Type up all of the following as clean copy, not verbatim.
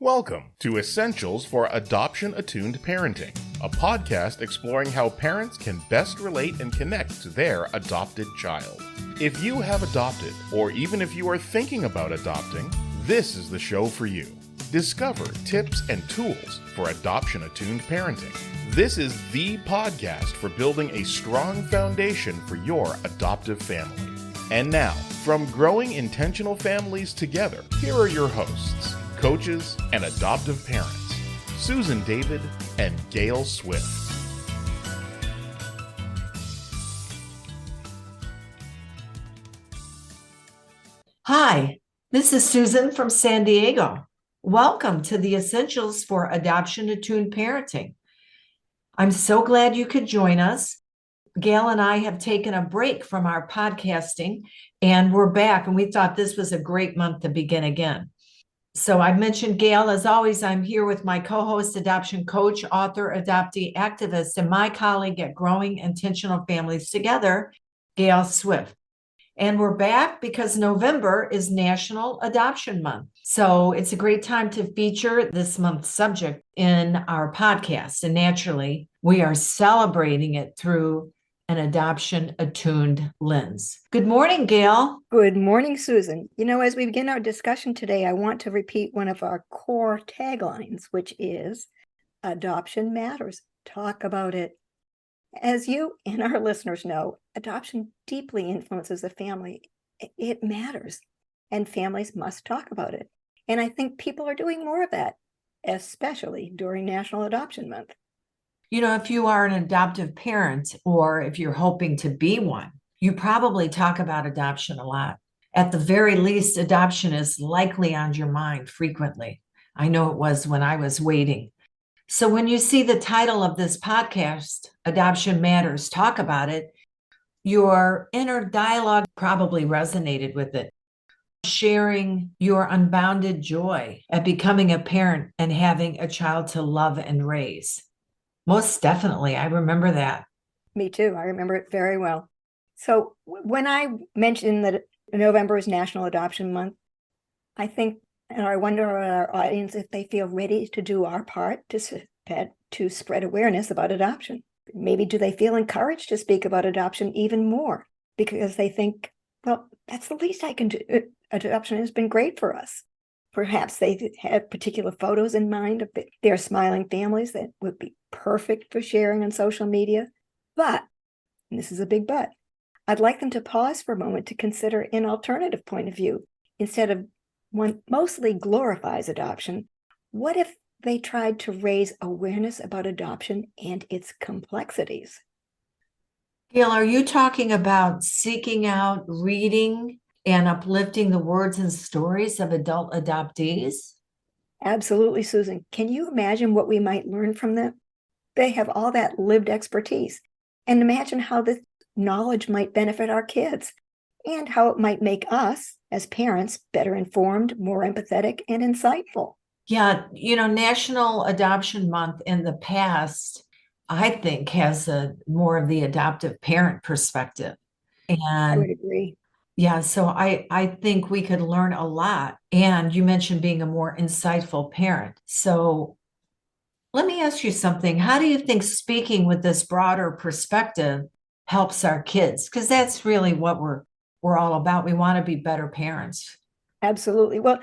Welcome to Essentials for Adoption Attuned Parenting, a podcast exploring how parents can best relate and connect to their adopted child. If you have adopted, or even if you are thinking about adopting, this is the show for you. Discover tips and tools for adoption attuned parenting. This is the podcast for building a strong foundation for your adoptive family. And now, from Growing Intentional Families Together, here are your hosts, coaches, and adoptive parents, Susan David and Gail Swift. Hi, this is Susan from San Diego. Welcome to the Essentials for Adoption Attuned Parenting. I'm so glad you could join us. Gail and I have taken a break from our podcasting, and we're back, and we thought this was a great month to begin again. So I've mentioned Gail. As always, I'm here with my co-host, adoption coach, author, adoptee, activist, and my colleague at Growing Intentional Families Together, Gail Swift. And we're back because November is National Adoption Month. So it's a great time to feature this month's subject in our podcast. And naturally, we are celebrating it through an adoption-attuned lens. Good morning, Gail. Good morning, Susan. As we begin our discussion today, I want to repeat one of our core taglines, which is adoption matters. Talk about it. As you and our listeners know, adoption deeply influences the family. It matters, and families must talk about it. And I think people are doing more of that, especially during National Adoption Month. If you are an adoptive parent, or if you're hoping to be one, you probably talk about adoption a lot. At the very least, adoption is likely on your mind frequently. I know it was when I was waiting. So when you see the title of this podcast, Adoption Matters, Talk About It, your inner dialogue probably resonated with it. Sharing your unbounded joy at becoming a parent and having a child to love and raise. Most definitely. I remember that. Me too. I remember it very well. So when I mentioned that November is National Adoption Month, I think, and I wonder our audience if they feel ready to do our part to spread awareness about adoption. Maybe do they feel encouraged to speak about adoption even more because they think, well, that's the least I can do. Adoption has been great for us. Perhaps they have particular photos in mind of their smiling families that would be perfect for sharing on social media. But, and this is a big but, I'd like them to pause for a moment to consider an alternative point of view. Instead of one mostly glorifies adoption, what if they tried to raise awareness about adoption and its complexities? Gail, are you talking about seeking out, reading, and uplifting the words and stories of adult adoptees? Absolutely, Susan. Can you imagine what we might learn from them? They have all that lived expertise. And imagine how this knowledge might benefit our kids and how it might make us, as parents, better informed, more empathetic, and insightful. Yeah, National Adoption Month in the past, I think, has more of the adoptive parent perspective. And I would agree. Yeah, so I think we could learn a lot. And you mentioned being a more insightful parent. So let me ask you something. How do you think speaking with this broader perspective helps our kids? Because that's really what we're all about. We want to be better parents. Absolutely. Well,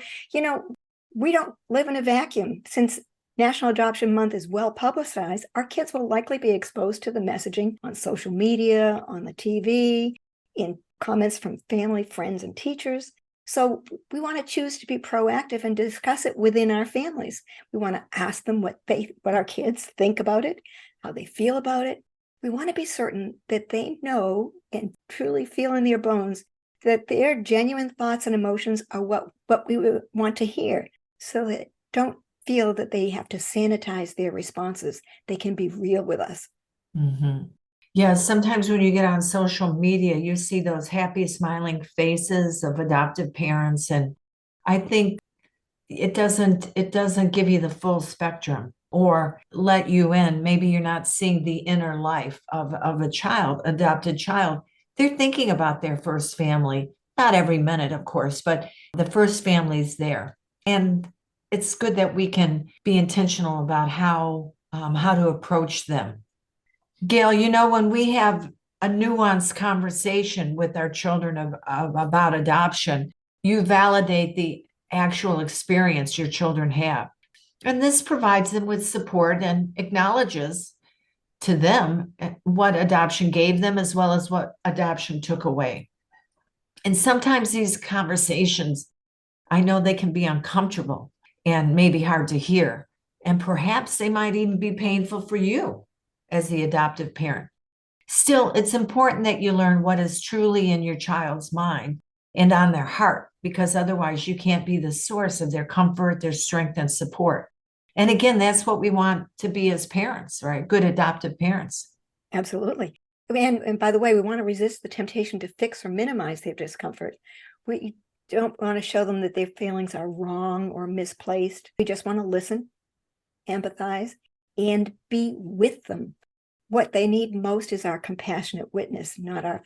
we don't live in a vacuum. Since National Adoption Month is well publicized, our kids will likely be exposed to the messaging on social media, on the TV, in comments from family, friends, and teachers. So we want to choose to be proactive and discuss it within our families. We want to ask them what our kids think about it, how they feel about it. We want to be certain that they know and truly feel in their bones that their genuine thoughts and emotions are what we want to hear, so that don't feel that they have to sanitize their responses. They can be real with us. Mm-hmm. Yeah, sometimes when you get on social media, you see those happy, smiling faces of adoptive parents, and I think it doesn't give you the full spectrum or let you in. Maybe you're not seeing the inner life of a child, adopted child. They're thinking about their first family, not every minute, of course, but the first family's there. And it's good that we can be intentional about how to approach them. Gail, when we have a nuanced conversation with our children about adoption, you validate the actual experience your children have. And this provides them with support and acknowledges to them what adoption gave them as well as what adoption took away. And sometimes these conversations, I know they can be uncomfortable and maybe hard to hear. And perhaps they might even be painful for you as the adoptive parent. Still, it's important that you learn what is truly in your child's mind and on their heart, because otherwise you can't be the source of their comfort, their strength, and support. And again, that's what we want to be as parents, right? Good adoptive parents. Absolutely. And by the way, we want to resist the temptation to fix or minimize their discomfort. We don't want to show them that their feelings are wrong or misplaced. We just want to listen, empathize, and be with them. What they need most is our compassionate witness, not our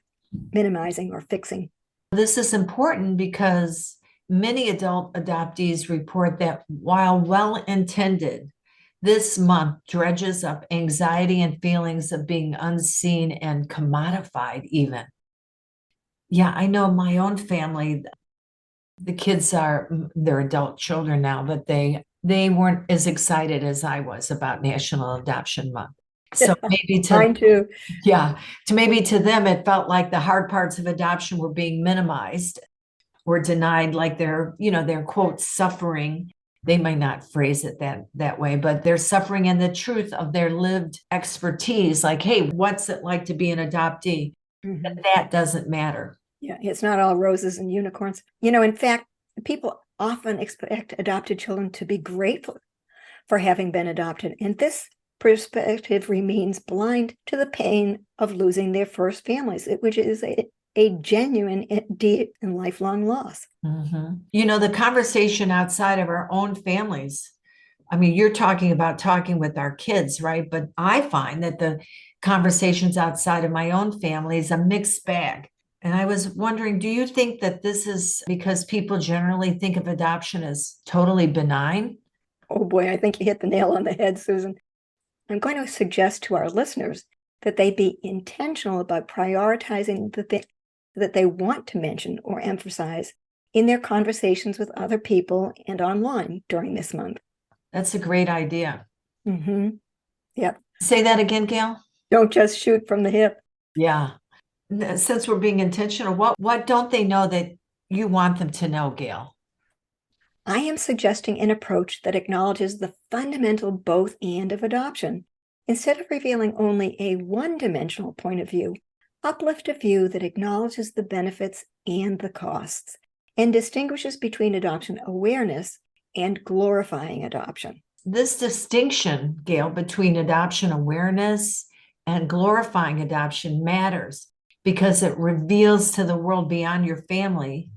minimizing or fixing. This is important because many adult adoptees report that while well-intended, this month dredges up anxiety and feelings of being unseen and commodified even. Yeah, I know my own family, the kids they're adult children now, but they weren't as excited as I was about National Adoption Month. So maybe Mine too. Maybe to them, it felt like the hard parts of adoption were being minimized or denied, like their quote, suffering. They might not phrase it that way, but their suffering and the truth of their lived expertise, like, hey, what's it like to be an adoptee? Mm-hmm. That doesn't matter. Yeah, it's not all roses and unicorns. In fact, people often expect adopted children to be grateful for having been adopted. And this perspective remains blind to the pain of losing their first families, which is a genuine, deep, and lifelong loss. Mm-hmm. The conversation outside of our own families, I mean, you're talking about talking with our kids, right? But I find that the conversations outside of my own family is a mixed bag. And I was wondering, do you think that this is because people generally think of adoption as totally benign? Oh boy, I think you hit the nail on the head, Susan. I'm going to suggest to our listeners that they be intentional about prioritizing the thing that they want to mention or emphasize in their conversations with other people and online during this month. That's a great idea. Mm-hmm. Yep. Say that again, Gail. Don't just shoot from the hip. Yeah. Since we're being intentional, what don't they know that you want them to know, Gail? I am suggesting an approach that acknowledges the fundamental both and of adoption. Instead of revealing only a one-dimensional point of view, uplift a view that acknowledges the benefits and the costs and distinguishes between adoption awareness and glorifying adoption. This distinction, Gail, between adoption awareness and glorifying adoption matters because it reveals to the world beyond your family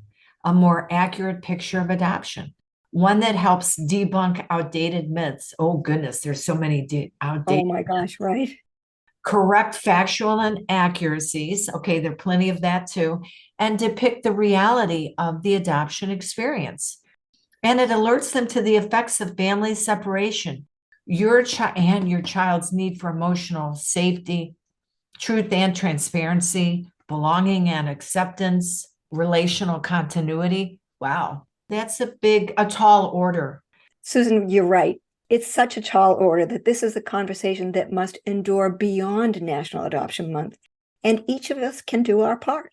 a more accurate picture of adoption, one that helps debunk outdated myths. Oh, goodness, there's so many outdated. Oh, my gosh, right. Correct factual inaccuracies. Okay, there are plenty of that too. And depict the reality of the adoption experience. And it alerts them to the effects of family separation, your child's need for emotional safety, truth and transparency, belonging and acceptance, relational continuity. Wow, that's a tall order. Susan, you're right. It's such a tall order that this is a conversation that must endure beyond National Adoption Month, and each of us can do our part.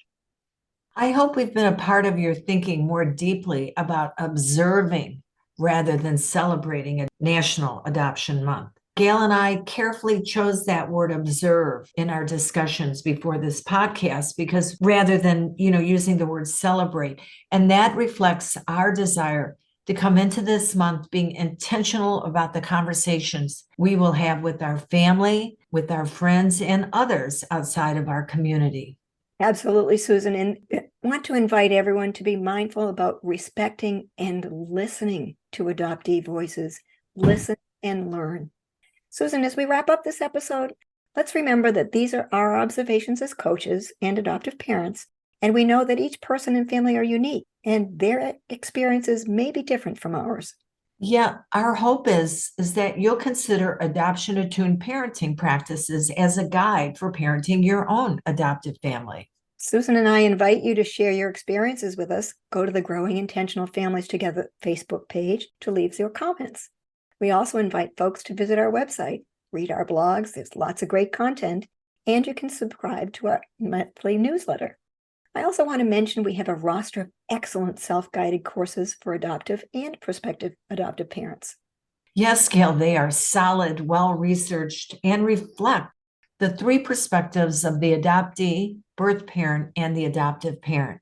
I hope we've been a part of your thinking more deeply about observing rather than celebrating a National Adoption Month. Gail and I carefully chose that word observe in our discussions before this podcast because rather than, using the word celebrate, and that reflects our desire to come into this month being intentional about the conversations we will have with our family, with our friends, and others outside of our community. Absolutely, Susan. And I want to invite everyone to be mindful about respecting and listening to adoptee voices. Listen and learn. Susan, as we wrap up this episode, let's remember that these are our observations as coaches and adoptive parents, and we know that each person and family are unique, and their experiences may be different from ours. Yeah, our hope is that you'll consider adoption attuned parenting practices as a guide for parenting your own adoptive family. Susan and I invite you to share your experiences with us. Go to the Growing Intentional Families Together Facebook page to leave your comments. We also invite folks to visit our website, read our blogs. There's lots of great content, and you can subscribe to our monthly newsletter. I also want to mention we have a roster of excellent self-guided courses for adoptive and prospective adoptive parents. Yes, Gail, they are solid, well-researched, and reflect the three perspectives of the adoptee, birth parent, and the adoptive parent.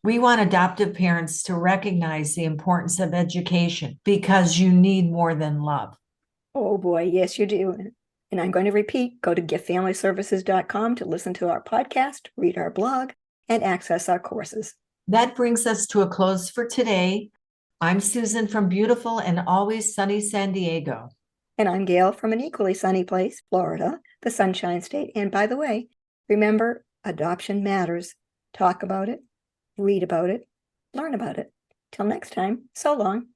We want adoptive parents to recognize the importance of education because you need more than love. Oh boy, yes, you do. And I'm going to repeat, go to giftfamilyservices.com to listen to our podcast, read our blog, and access our courses. That brings us to a close for today. I'm Susan from beautiful and always sunny San Diego. And I'm Gail from an equally sunny place, Florida, the Sunshine State. And by the way, remember, adoption matters. Talk about it, read about it, learn about it. Till next time, so long.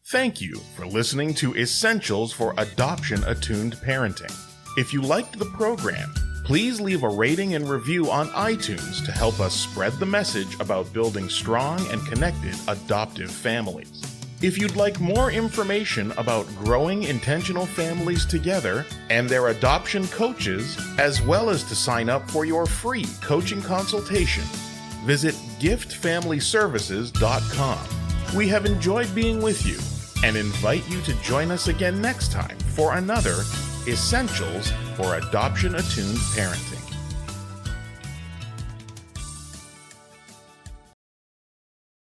Thank you for listening to Essentials for Adoption Attuned Parenting. If you liked the program, please leave a rating and review on iTunes to help us spread the message about building strong and connected adoptive families. If you'd like more information about growing intentional families together and their adoption coaches, as well as to sign up for your free coaching consultation, visit giftfamilyservices.com. We have enjoyed being with you and invite you to join us again next time for another Essentials for Adoption Attuned Parenting.